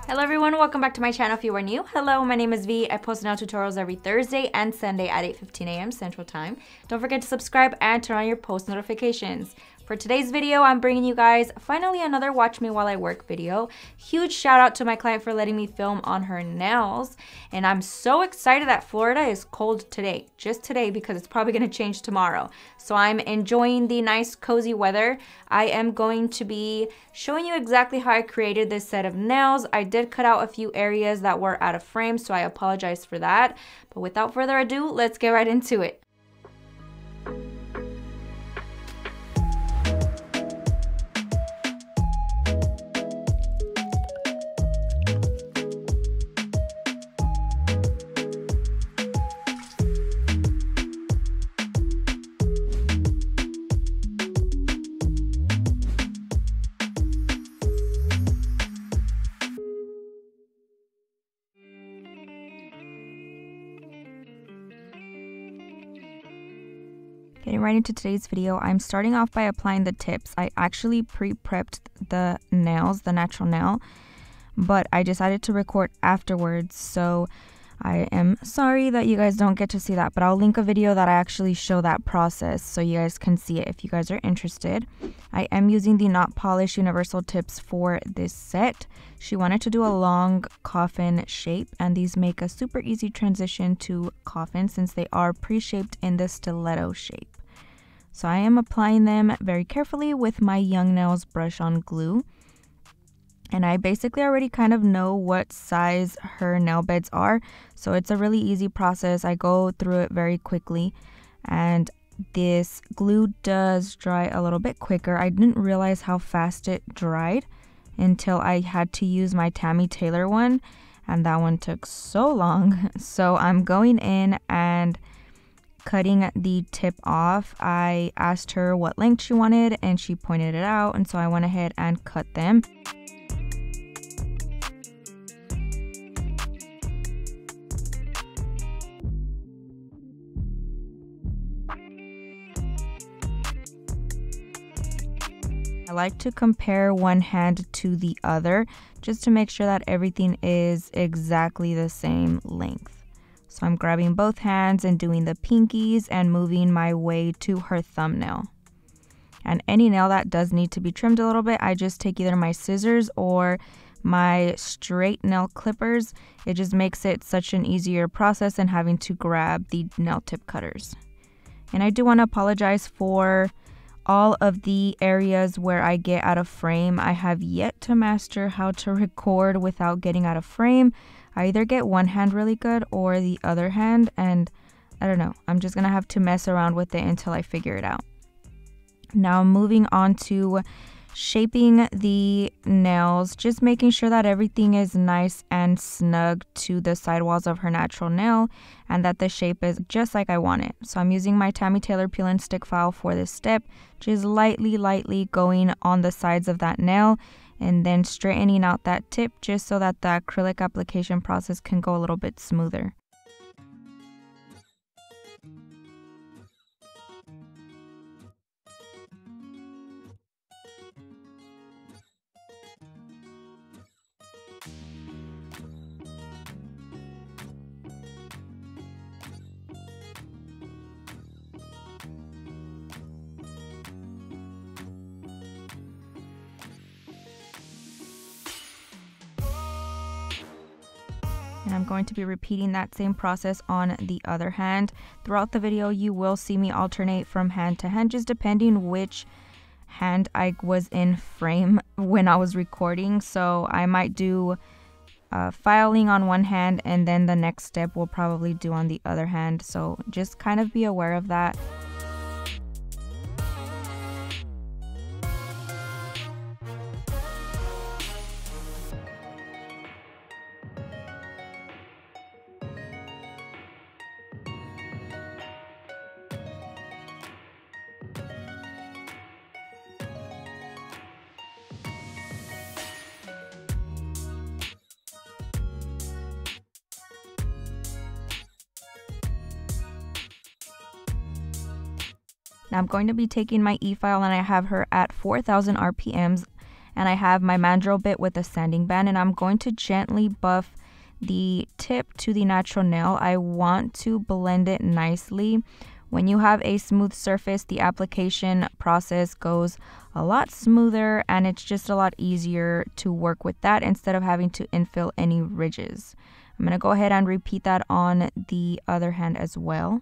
Hello everyone, welcome back to my channel if you are new. Hello, my name is V. I post nail tutorials every Thursday and Sunday at 8:15 a.m. Central Time. Don't forget to subscribe and turn on your post notifications. For today's video, I'm bringing you guys finally another watch me while I work video. Huge shout out to my client for letting me film on her nails. And I'm so excited that Florida is cold today, just today, because it's probably gonna change tomorrow. So I'm enjoying the nice cozy weather. I am going to be showing you exactly how I created this set of nails. I did cut out a few areas that were out of frame, so I apologize for that. But without further ado, let's get right into it. Getting right into today's video, I'm starting off by applying the tips. I actually pre-prepped the nails, the natural nail, but I decided to record afterwards, so I am sorry that you guys don't get to see that, but I'll link a video that I actually show that process so you guys can see it if you guys are interested. I am using the Not Polish Universal tips for this set. She wanted to do a long coffin shape, and these make a super easy transition to coffin since they are pre-shaped in the stiletto shape. So I am applying them very carefully with my Young Nails brush on glue. And I basically already kind of know what size her nail beds are. So it's a really easy process. I go through it very quickly. And this glue does dry a little bit quicker. I didn't realize how fast it dried until I had to use my Tammy Taylor one. And that one took so long. So I'm going in and cutting the tip off. I asked her what length she wanted and she pointed it out, and so I went ahead and cut them. I like to compare one hand to the other just to make sure that everything is exactly the same length. So I'm grabbing both hands and doing the pinkies and moving my way to her thumbnail. And any nail that does need to be trimmed a little bit, I just take either my scissors or my straight nail clippers. It just makes it such an easier process than having to grab the nail tip cutters. And I do want to apologize for all of the areas where I get out of frame. I have yet to master how to record without getting out of frame. I either get one hand really good or the other hand, and I don't know. I'm just gonna have to mess around with it until I figure it out. Now moving on to shaping the nails, just making sure that everything is nice and snug to the sidewalls of her natural nail and that the shape is just like I want it. So I'm using my Tammy Taylor peel and stick file for this step, just lightly going on the sides of that nail and then straightening out that tip just so that the acrylic application process can go a little bit smoother. And I'm going to be repeating that same process on the other hand. Throughout the video, you will see me alternate from hand to hand, just depending which hand I was in frame when I was recording. So I might do filing on one hand, and then the next step we'll probably do on the other hand. So just kind of be aware of that. Now I'm going to be taking my e-file and I have her at 4,000 RPMs, and I have my mandrel bit with a sanding band, and I'm going to gently buff the tip to the natural nail. I want to blend it nicely. When you have a smooth surface, the application process goes a lot smoother and it's just a lot easier to work with that instead of having to infill any ridges. I'm going to go ahead and repeat that on the other hand as well.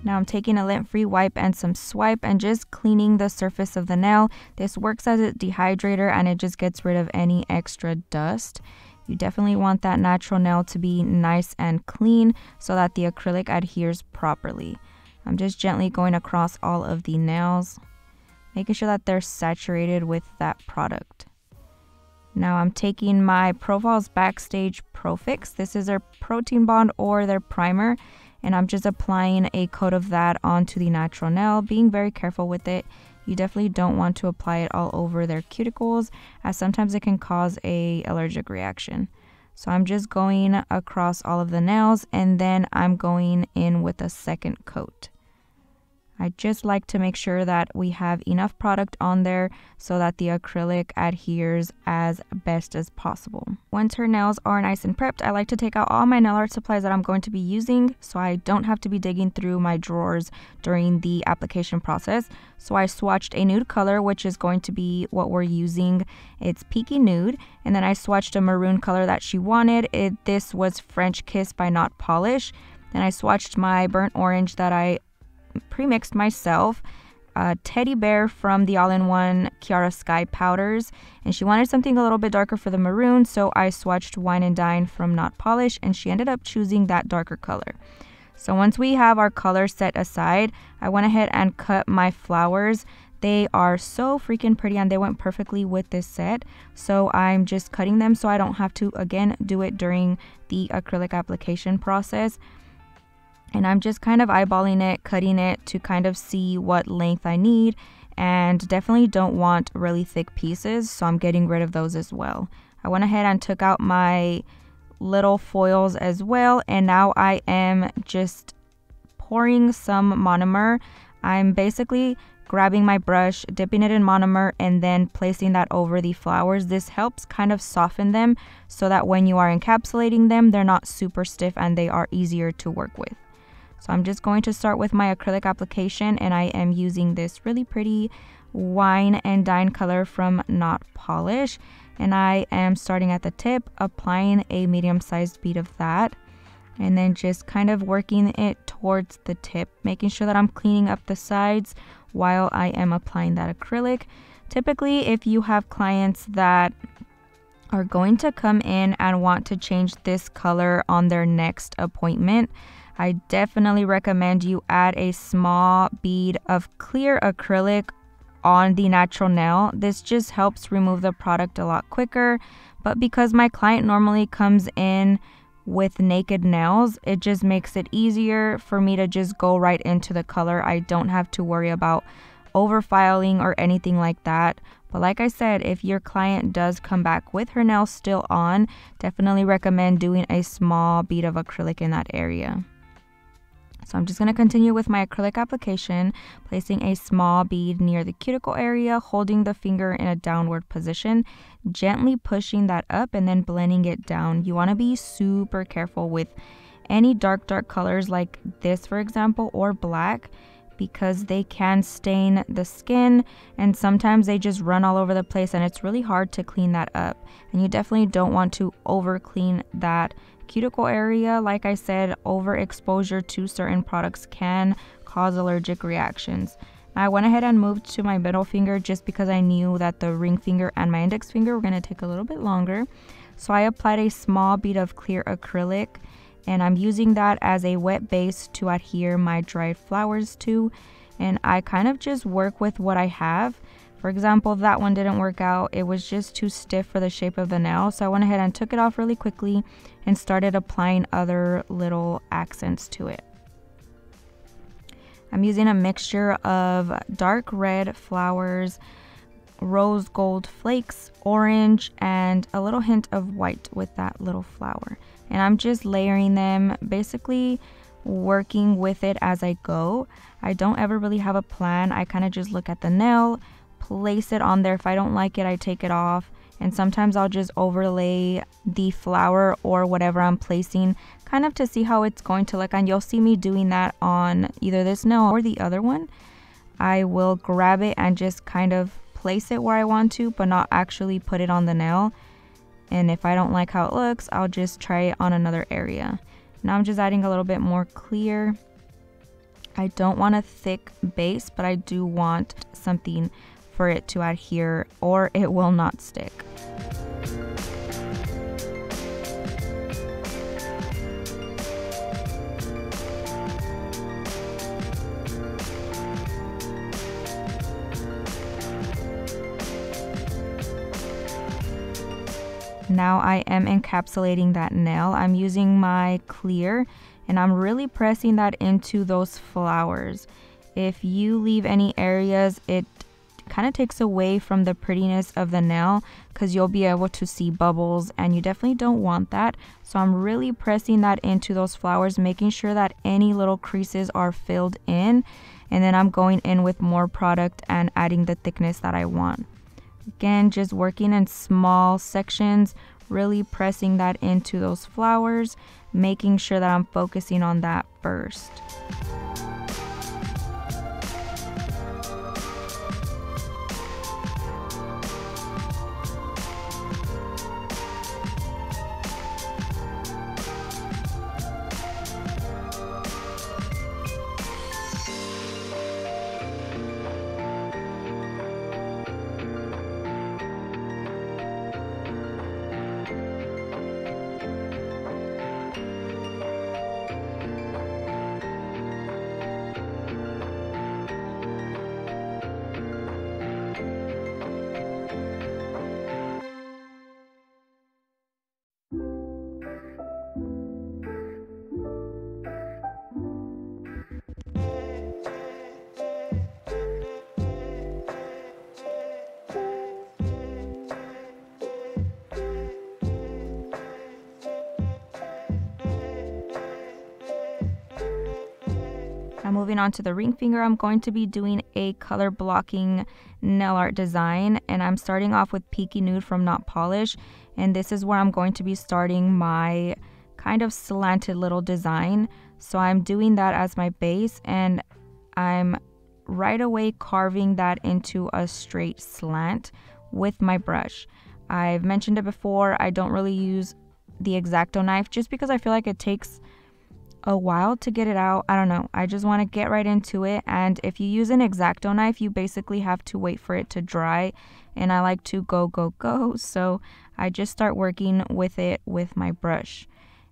Now I'm taking a lint-free wipe and some swipe and just cleaning the surface of the nail. This works as a dehydrator and it just gets rid of any extra dust. You definitely want that natural nail to be nice and clean so that the acrylic adheres properly. I'm just gently going across all of the nails, making sure that they're saturated with that product. Now I'm taking my Profiles Backstage Profix. This is their protein bond or their primer, and I'm just applying a coat of that onto the natural nail, being very careful with it. You definitely don't want to apply it all over their cuticles, as sometimes it can cause an allergic reaction. So I'm just going across all of the nails and then I'm going in with a second coat. I just like to make sure that we have enough product on there so that the acrylic adheres as best as possible. Once her nails are nice and prepped, I like to take out all my nail art supplies that I'm going to be using so I don't have to be digging through my drawers during the application process. So I swatched a nude color, which is going to be what we're using. It's Peaky Nude. And then I swatched a maroon color that she wanted. This was French Kiss by Not Polish. Then I swatched my burnt orange that I pre-mixed myself, Teddy Bear from the all-in-one Kiara Sky powders, and she wanted something a little bit darker for the maroon, so I swatched Wine and Dine from Not Polish, and she ended up choosing that darker color. So once we have our color set aside, I went ahead and cut my flowers. They are so freaking pretty and they went perfectly with this set, so I'm just cutting them so I don't have to again do it during the acrylic application process. And I'm just kind of eyeballing it, cutting it to kind of see what length I need, and definitely don't want really thick pieces, so I'm getting rid of those as well. I went ahead and took out my little foils as well, and now I am just pouring some monomer. I'm basically grabbing my brush, dipping it in monomer, and then placing that over the flowers. This helps kind of soften them so that when you are encapsulating them, they're not super stiff and they are easier to work with. So I'm just going to start with my acrylic application, and I am using this really pretty Wine and Dine color from Not Polish, and I am starting at the tip, applying a medium-sized bead of that, and then just kind of working it towards the tip, making sure that I'm cleaning up the sides while I am applying that acrylic. Typically, if you have clients that are going to come in and want to change this color on their next appointment, I definitely recommend you add a small bead of clear acrylic on the natural nail. This just helps remove the product a lot quicker, but because my client normally comes in with naked nails, it just makes it easier for me to just go right into the color. I don't have to worry about overfiling or anything like that. But like I said, if your client does come back with her nails still on, definitely recommend doing a small bead of acrylic in that area. So I'm just going to continue with my acrylic application, placing a small bead near the cuticle area, holding the finger in a downward position, gently pushing that up and then blending it down. You want to be super careful with any dark colors like this, for example, or black, because they can stain the skin and sometimes they just run all over the place and it's really hard to clean that up. And you definitely don't want to over clean that cuticle area. Like I said, overexposure to certain products can cause allergic reactions. I went ahead and moved to my middle finger just because I knew that the ring finger and my index finger were going to take a little bit longer. So I applied a small bead of clear acrylic, and I'm using that as a wet base to adhere my dried flowers to. And I kind of just work with what I have. For example, that one didn't work out. It was just too stiff for the shape of the nail. So I went ahead and took it off really quickly and started applying other little accents to it. I'm using a mixture of dark red flowers, rose gold flakes, orange, and a little hint of white with that little flower. And I'm just layering them, basically working with it as I go. I don't ever really have a plan. I kind of just look at the nail, place it on there. If I don't like it, I take it off. And sometimes I'll just overlay the flower or whatever I'm placing, kind of to see how it's going to look. And you'll see me doing that on either this nail or the other one. I will grab it and just kind of place it where I want to, but not actually put it on the nail. And if I don't like how it looks, I'll just try it on another area. Now I'm just adding a little bit more clear. I don't want a thick base, but I do want something for it to adhere or it will not stick. Now I am encapsulating that nail. I'm using my clear and I'm really pressing that into those flowers. If you leave any areas, it kind of takes away from the prettiness of the nail because you'll be able to see bubbles and you definitely don't want that. So I'm really pressing that into those flowers, making sure that any little creases are filled in, and then I'm going in with more product and adding the thickness that I want. Again, just working in small sections, really pressing that into those flowers, making sure that I'm focusing on that first. Now moving on to the ring finger, I'm going to be doing a color blocking nail art design, and I'm starting off with Peaky Nude from Not Polish, and this is where I'm going to be starting my kind of slanted little design. So I'm doing that as my base, and I'm right away carving that into a straight slant with my brush. I've mentioned it before, I don't really use the X-Acto knife just because I feel like it takes a while to get it out. I don't know, I just want to get right into it. And if you use an X-Acto knife, you basically have to wait for it to dry, and I like to go, so I just start working with it with my brush.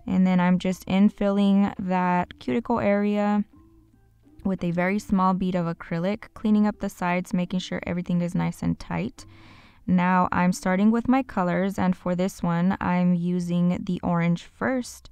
And then I'm just infilling that cuticle area with a very small bead of acrylic, cleaning up the sides, making sure everything is nice and tight. Now I'm starting with my colors, and for this one I'm using the orange first,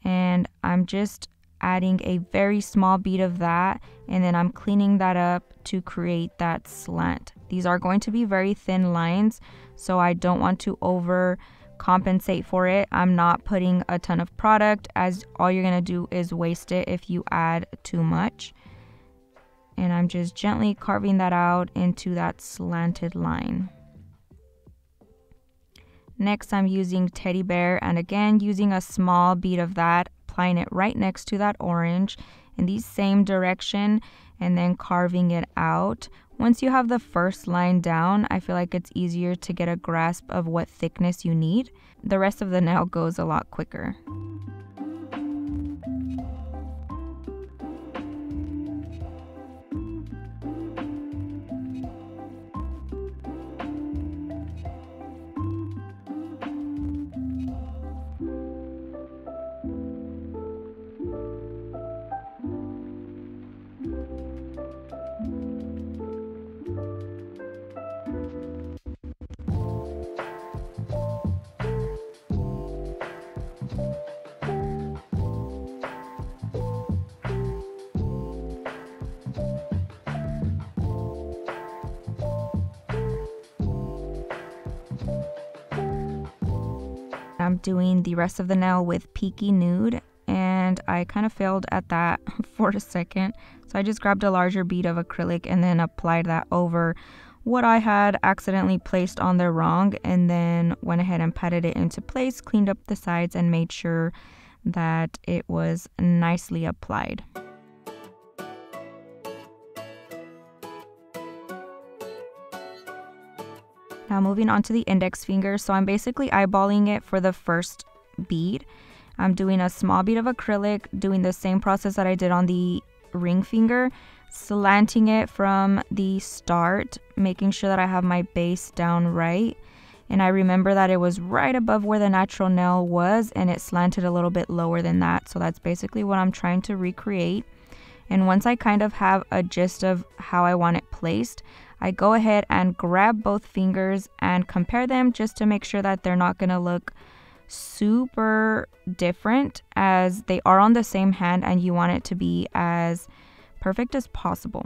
and I'm just adding a very small bead of that, and then I'm cleaning that up to create that slant. These are going to be very thin lines, so I don't want to over compensate for it. I'm not putting a ton of product, as all you're gonna do is waste it if you add too much. And I'm just gently carving that out into that slanted line. Next, I'm using Teddy Bear, and again using a small bead of that, applying it right next to that orange in the same direction, and then carving it out. Once you have the first line down, I feel like it's easier to get a grasp of what thickness you need. The rest of the nail goes a lot quicker. I'm doing the rest of the nail with Peaky Nude, and I kind of failed at that for a second. So I just grabbed a larger bead of acrylic and then applied that over what I had accidentally placed on there wrong, and then went ahead and patted it into place, cleaned up the sides, and made sure that it was nicely applied. Now moving on to the index finger. So I'm basically eyeballing it for the first bead. I'm doing a small bead of acrylic, doing the same process that I did on the ring finger, slanting it from the start, making sure that I have my base down right. And I remember that it was right above where the natural nail was, and it slanted a little bit lower than that. So that's basically what I'm trying to recreate. And once I kind of have a gist of how I want it placed, I go ahead and grab both fingers and compare them just to make sure that they're not going to look super different, as they are on the same hand and you want it to be as perfect as possible.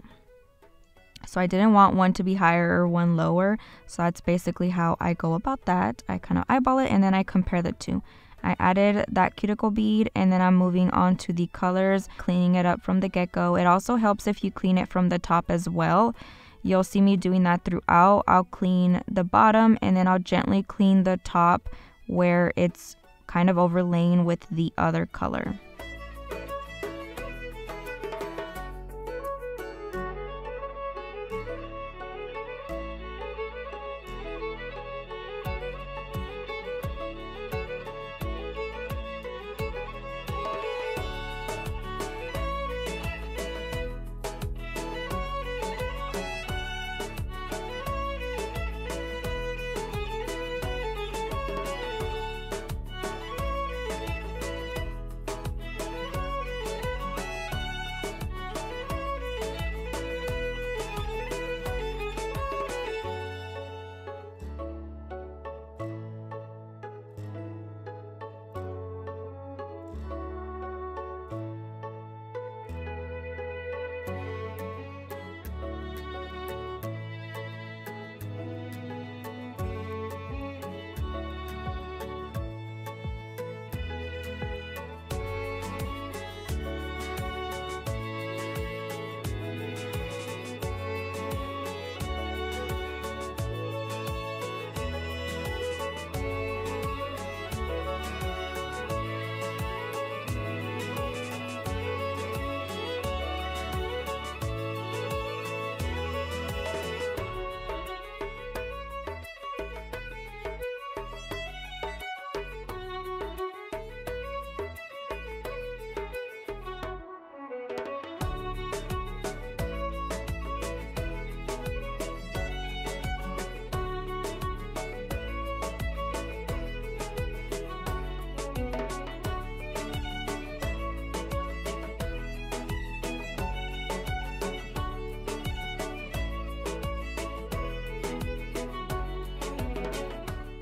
So I didn't want one to be higher or one lower. So that's basically how I go about that. I kind of eyeball it and then I compare the two. I added that cuticle bead, and then I'm moving on to the colors, cleaning it up from the get-go. It also helps if you clean it from the top as well. You'll see me doing that throughout. I'll clean the bottom and then I'll gently clean the top where it's kind of overlaying with the other color.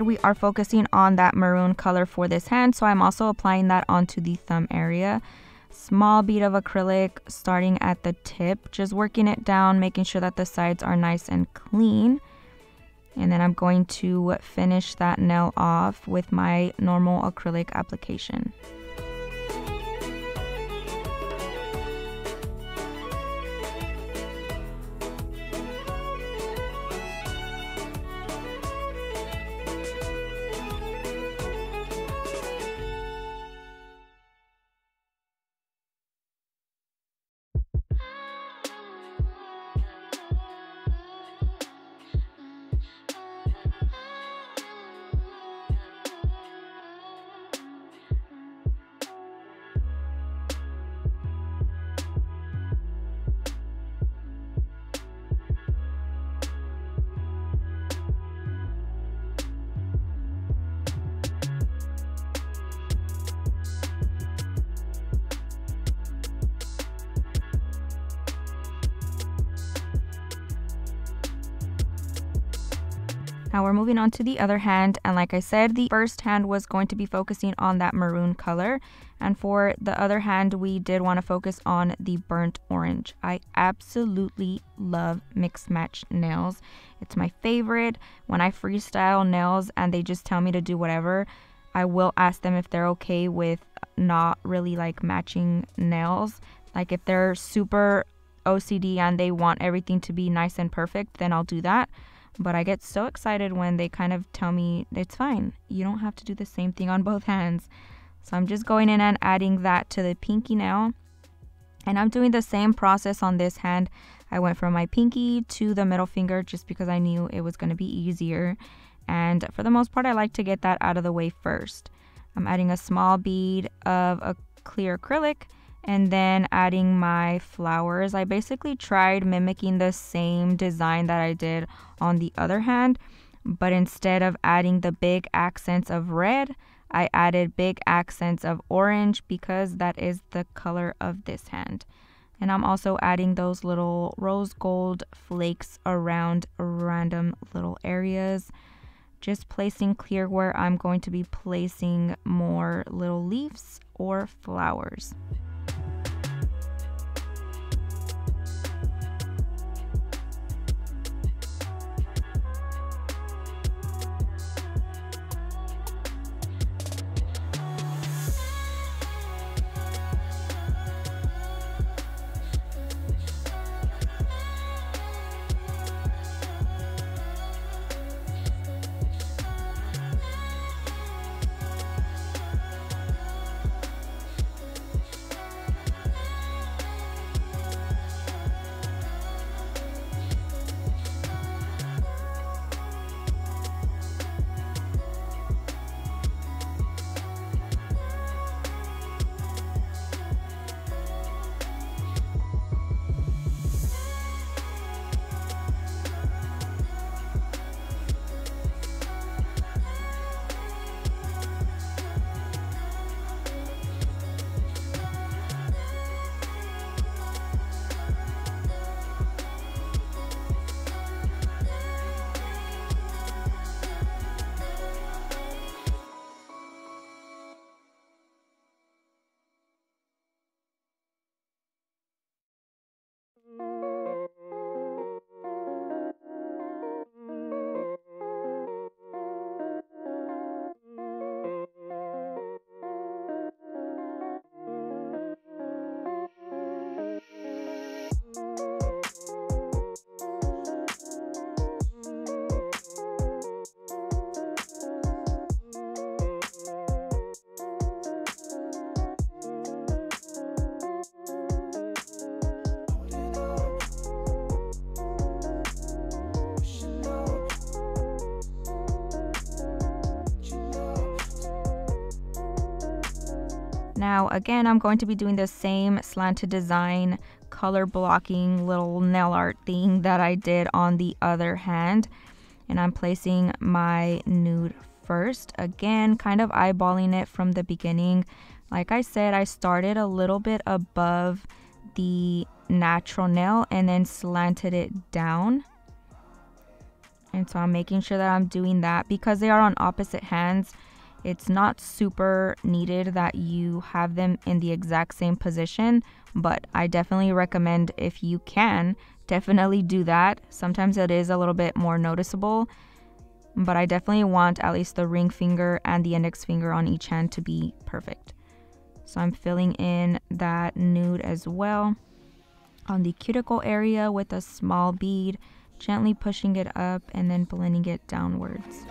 We are focusing on that maroon color for this hand, so I'm also applying that onto the thumb area. Small bead of acrylic starting at the tip, just working it down, making sure that the sides are nice and clean. And then I'm going to finish that nail off with my normal acrylic application. Now we're moving on to the other hand, and like I said, the first hand was going to be focusing on that maroon color, and for the other hand we did want to focus on the burnt orange. I absolutely love mix match nails. It's my favorite. When I freestyle nails and they just tell me to do whatever, I will ask them if they're okay with not really like matching nails. Like if they're super OCD and they want everything to be nice and perfect, then I'll do that. But I get so excited when they kind of tell me it's fine, you don't have to do the same thing on both hands. So I'm just going in and adding that to the pinky nail. And I'm doing the same process on this hand. I went from my pinky to the middle finger just because I knew it was going to be easier. And for the most part, I like to get that out of the way first. I'm adding a small bead of a clear acrylic and then adding my flowers. I basically tried mimicking the same design that I did on the other hand, but instead of adding the big accents of red, I added big accents of orange because that is the color of this hand. And I'm also adding those little rose gold flakes around random little areas. Just placing clear where I'm going to be placing more little leaves or flowers. Now again, I'm going to be doing the same slanted design color blocking little nail art thing that I did on the other hand. And I'm placing my nude first. Again, kind of eyeballing it from the beginning. Like I said, I started a little bit above the natural nail and then slanted it down. And so I'm making sure that I'm doing that because they are on opposite hands. It's not super needed that you have them in the exact same position, but I definitely recommend, if you can, definitely do that. Sometimes it is a little bit more noticeable, but I definitely want at least the ring finger and the index finger on each hand to be perfect. So I'm filling in that nude as well on the cuticle area with a small bead, gently pushing it up and then blending it downwards.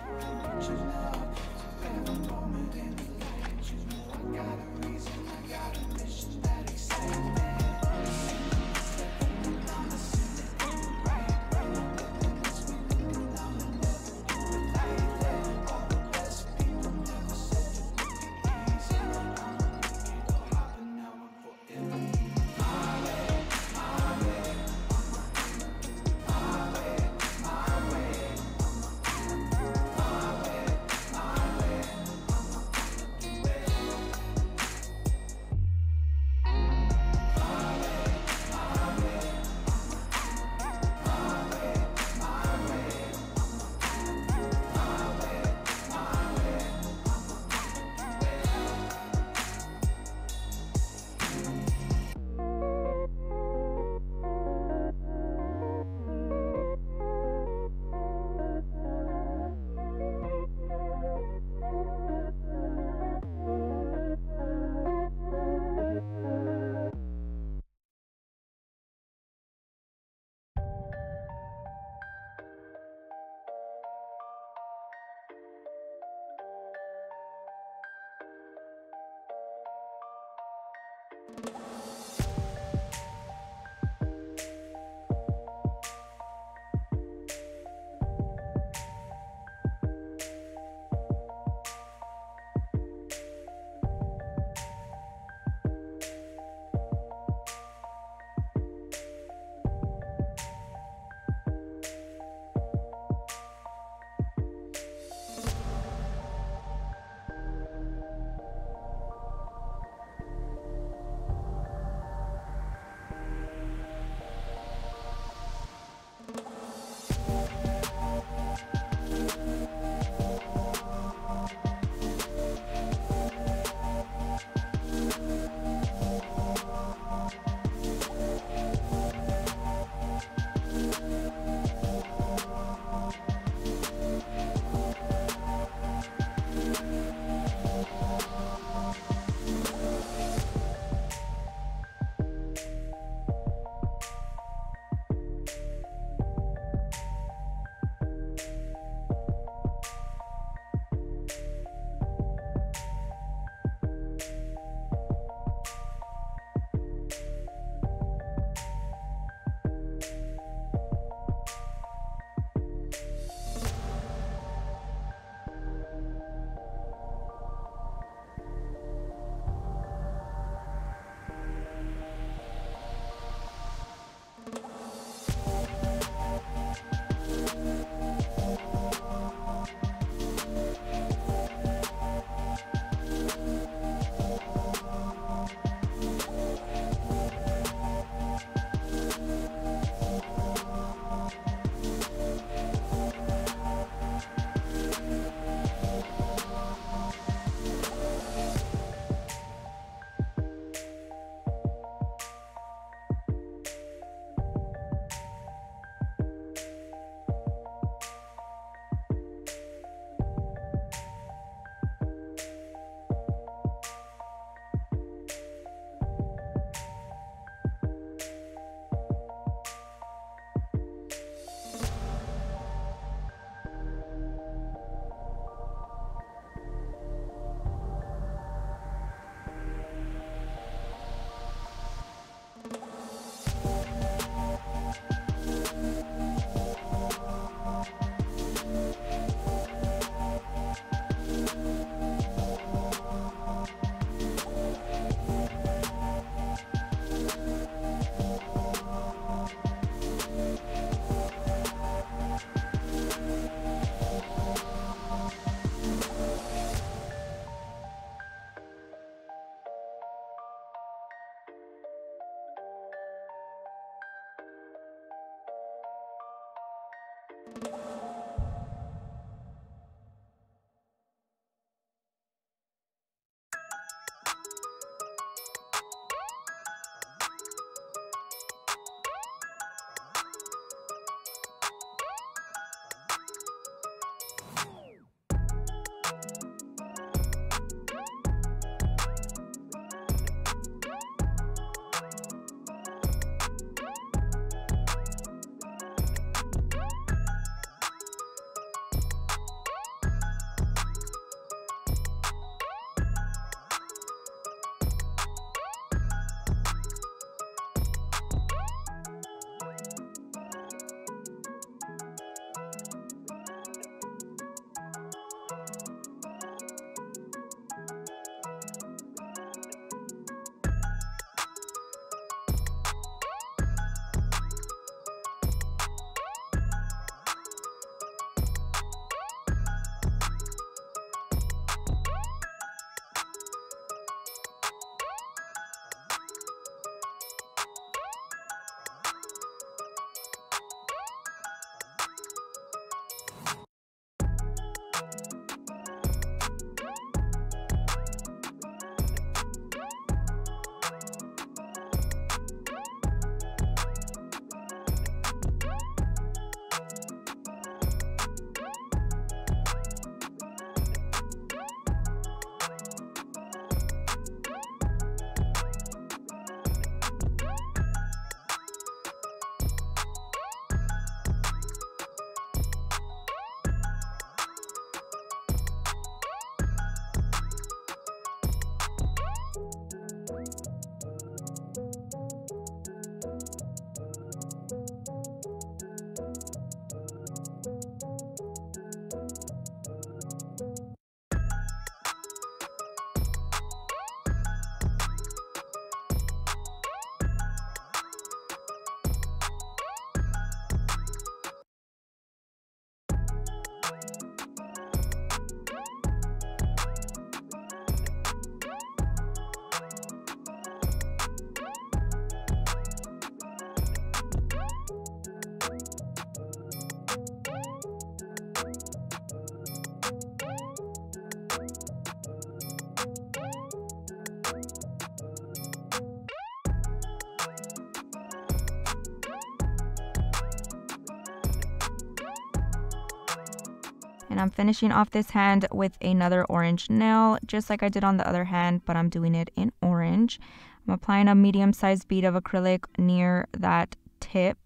And I'm finishing off this hand with another orange nail, just like I did on the other hand, but I'm doing it in orange. I'm applying a medium-sized bead of acrylic near that tip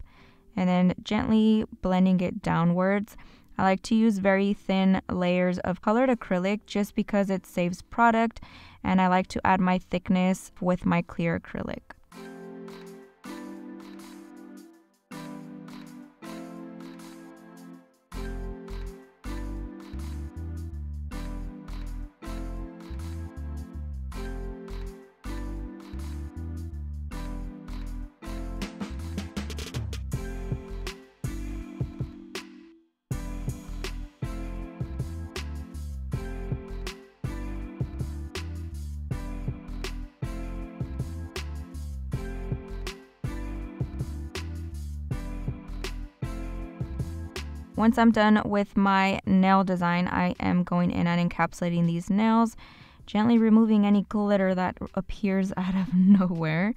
and then gently blending it downwards. I like to use very thin layers of colored acrylic just because it saves product, and I like to add my thickness with my clear acrylic. Once I'm done with my nail design, I am going in and encapsulating these nails, gently removing any glitter that appears out of nowhere.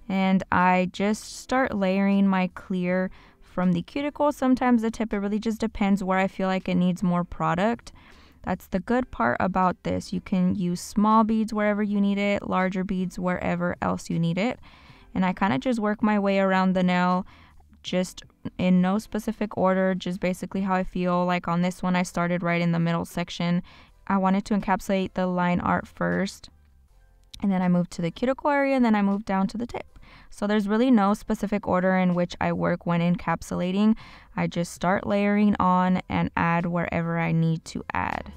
And I just start layering my clear from the cuticle. Sometimes the tip, it really just depends where I feel like it needs more product. That's the good part about this. You can use small beads wherever you need it, larger beads wherever else you need it. And I kind of just work my way around the nail, just in no specific order, just basically how I feel. Like on this one, I started right in the middle section. I wanted to encapsulate the line art first, and then I moved to the cuticle area, and then I moved down to the tip. So there's really no specific order in which I work when encapsulating. I just start layering on and add wherever I need to add.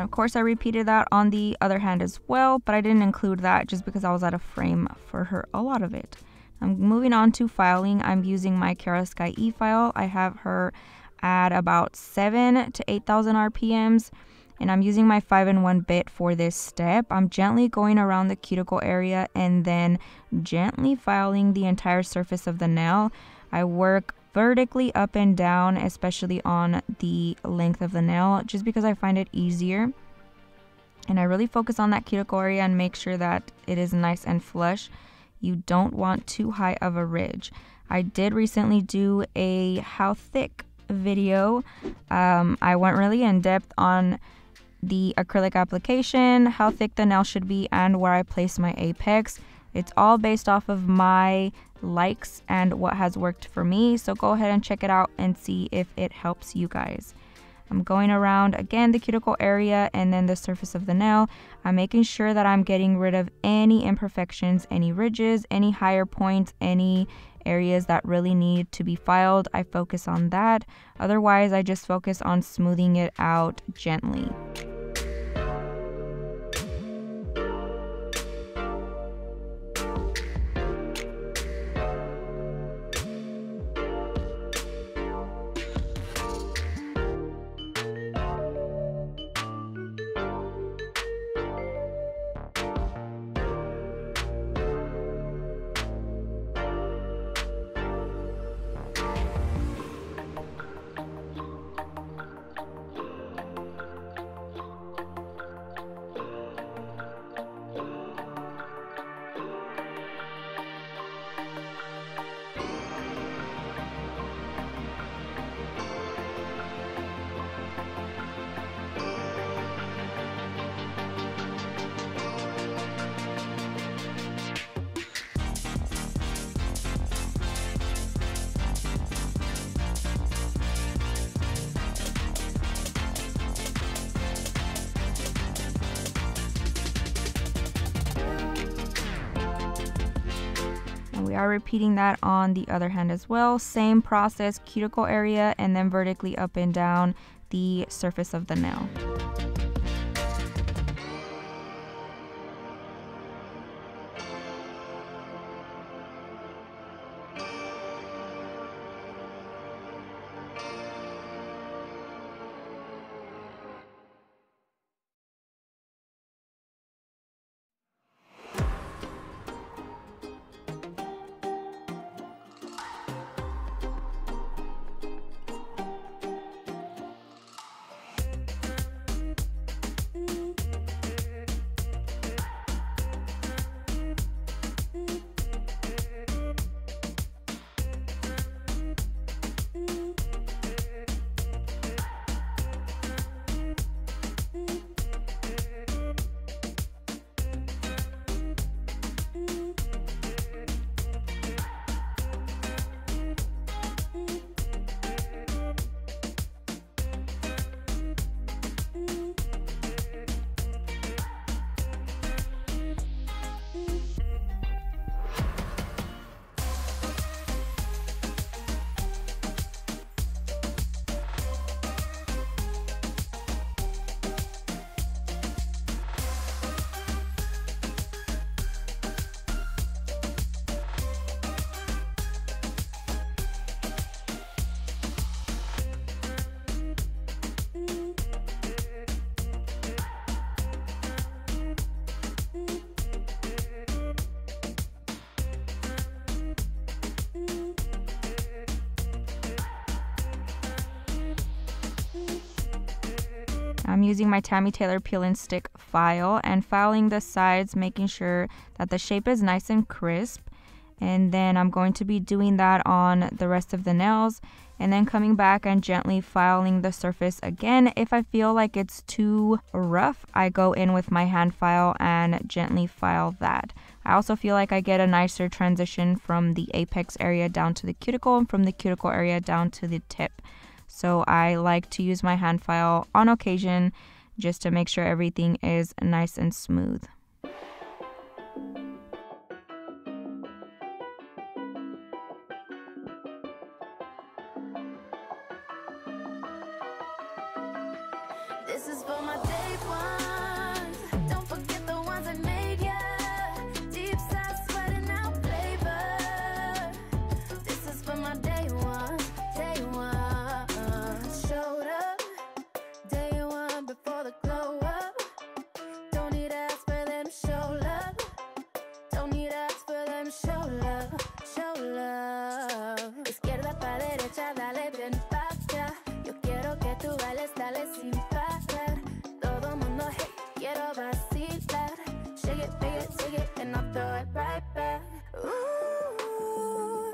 of course I repeated that on the other hand as well, but I didn't include that just because I was out of frame for a lot of it. I'm moving on to filing. I'm using my Kiara Sky e-file. I have her at about 7 to 8,000 RPMs, and I'm using my 5-in-1 bit for this step. I'm gently going around the cuticle area and then gently filing the entire surface of the nail. I work vertically up and down, especially on the length of the nail, just because I find it easier. And I really focus on that cuticle area and make sure that it is nice and flush. You don't want too high of a ridge. I did recently do a how thick video. I went really in depth on the acrylic application, how thick the nail should be, and where I place my apex. It's all based off of my likes and what has worked for me. So go ahead and check it out and see if it helps you guys. I'm going around again the cuticle area and then the surface of the nail. I'm making sure that I'm getting rid of any imperfections, any ridges, any higher points, any areas that really need to be filed. I focus on that. Otherwise, I just focus on smoothing it out gently. We are repeating that on the other hand as well. Same process, cuticle area and then vertically up and down the surface of the nail. I'm using my Tammy Taylor peel and stick file and filing the sides, making sure that the shape is nice and crisp. And then I'm going to be doing that on the rest of the nails and then coming back and gently filing the surface again. If I feel like it's too rough, I go in with my hand file and gently file that. I also feel like I get a nicer transition from the apex area down to the cuticle and from the cuticle area down to the tip. So I like to use my hand file on occasion just to make sure everything is nice and smooth. This is for my day ones. Don't forget the ones that made ya. Deep side sweating out flavor. This is for my day ones. Day one. Showed up. Day one before the glow up. Don't need ask for them show love. Don't need ask for them show love. Show love. Izquierda pa' derecha, dale bien pa' acá. Yo quiero que tú bailes, dale sin parar. Todo mundo hey, quiero vacilar. Shake it, take it, and I'll throw it right back. Ooh,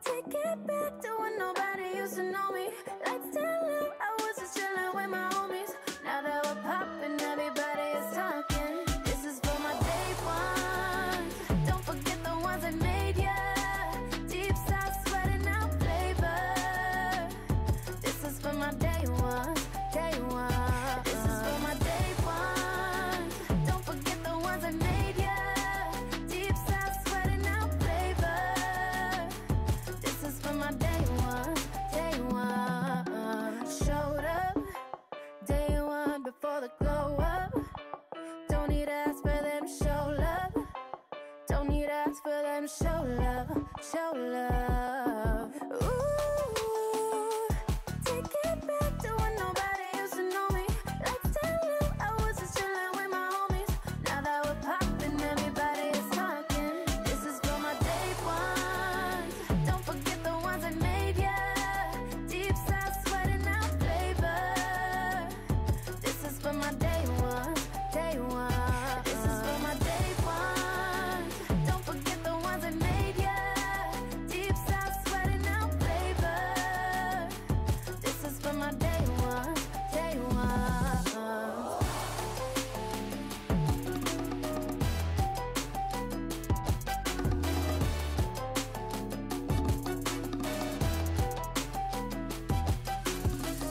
take it back to when nobody used to know me. Let's tell them I was just chilling with my homies. Now that we're popping, everybody is talking. This is for my day ones. Don't forget the ones that made ya. Deep side sweating out flavor. This is for my day ones. Day one. This is for my day ones. Don't forget the ones that made ya. Deep side sweating out flavor. This is for my day ones. Day one. Showed up. Day one before the glow up. Don't need ask for them show love. Don't need ask for them show love. Show love. Ooh, take it back to when nobody used to know me. Let's tell them I was just chilling with my homies. Now that we're popping, everybody is talking. This is for my day ones. Don't forget the ones that made ya. Deep side sweating out flavor. This is for my day ones. Day one. This is for my day ones. Don't forget the ones that made ya. Deep side sweating out flavor. This is for my day ones. Day one.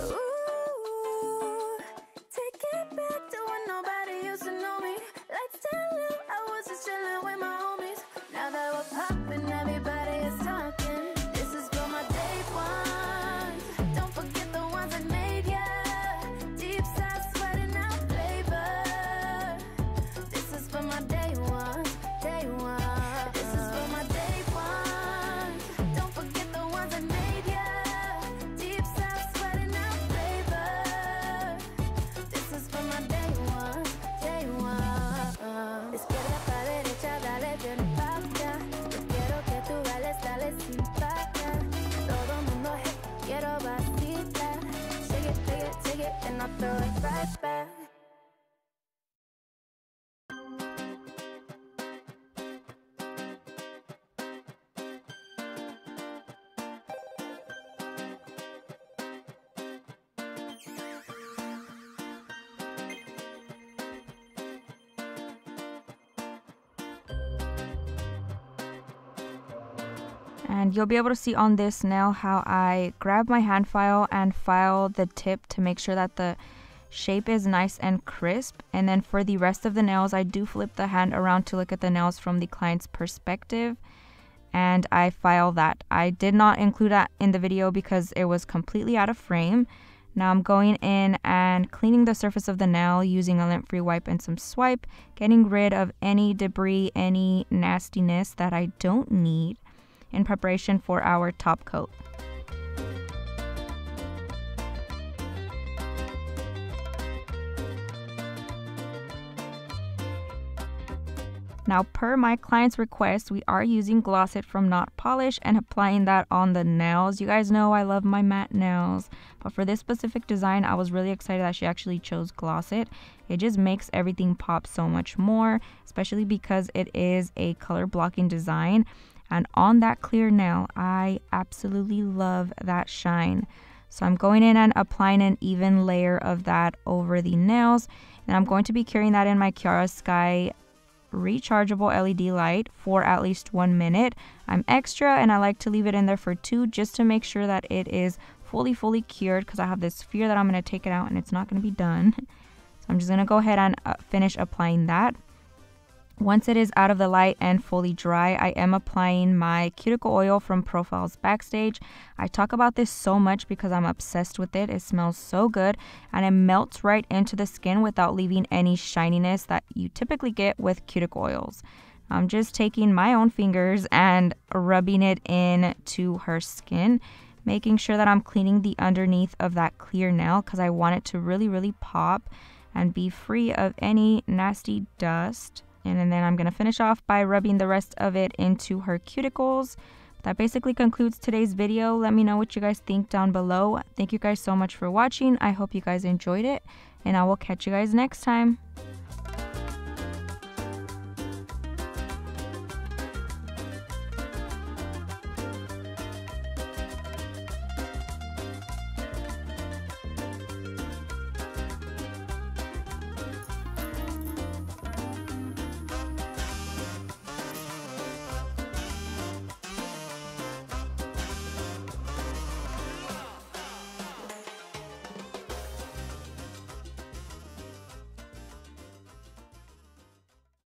Ooh, take it back to when nobody used to know me. Let's tell them I was just chilling with my homies. Now that we're popping, everybody is talking. This is for my day ones. Don't forget the ones that made ya. Deep side sweating out flavor. This is for my day ones. Day one. This is for my day ones. Don't forget the ones that made ya. Deep side sweating out flavor. This is for my day ones. Day one. Izquierda pa' derecha, dale bien pa' acá. Yo quiero que tú bailes, dale sin parar. Todo mundo hey, quiero vacilar. Shake it, take it, and I'll throw it right back. And you'll be able to see on this nail how I grab my hand file and file the tip to make sure that the shape is nice and crisp. And then for the rest of the nails, I do flip the hand around to look at the nails from the client's perspective, and I file that. I did not include that in the video because it was completely out of frame. Now I'm going in and cleaning the surface of the nail using a lint-free wipe and some swipe, getting rid of any debris, any nastiness that I don't need in preparation for our top coat. Now, per my client's request, we are using Gloss It from Not Polish and applying that on the nails. You guys know I love my matte nails, but for this specific design, I was really excited that she actually chose Gloss It. It just makes everything pop so much more, especially because it is a color blocking design. And on that clear nail, I absolutely love that shine. So I'm going in and applying an even layer of that over the nails. And I'm going to be carrying that in my Kiara Sky rechargeable LED light for at least 1 minute. I'm extra and I like to leave it in there for 2 just to make sure that it is fully cured, because I have this fear that I'm going to take it out and it's not going to be done. So I'm just going to go ahead and finish applying that. Once it is out of the light and fully dry, I am applying my cuticle oil from Profil's Backstage. I talk about this so much because I'm obsessed with it. It smells so good and it melts right into the skin without leaving any shininess that you typically get with cuticle oils. I'm just taking my own fingers and rubbing it into her skin, making sure that I'm cleaning the underneath of that clear nail because I want it to really pop and be free of any nasty dust. And then I'm going to finish off by rubbing the rest of it into her cuticles. That basically concludes today's video. Let me know what you guys think down below. Thank you guys so much for watching. I hope you guys enjoyed it, and I will catch you guys next time.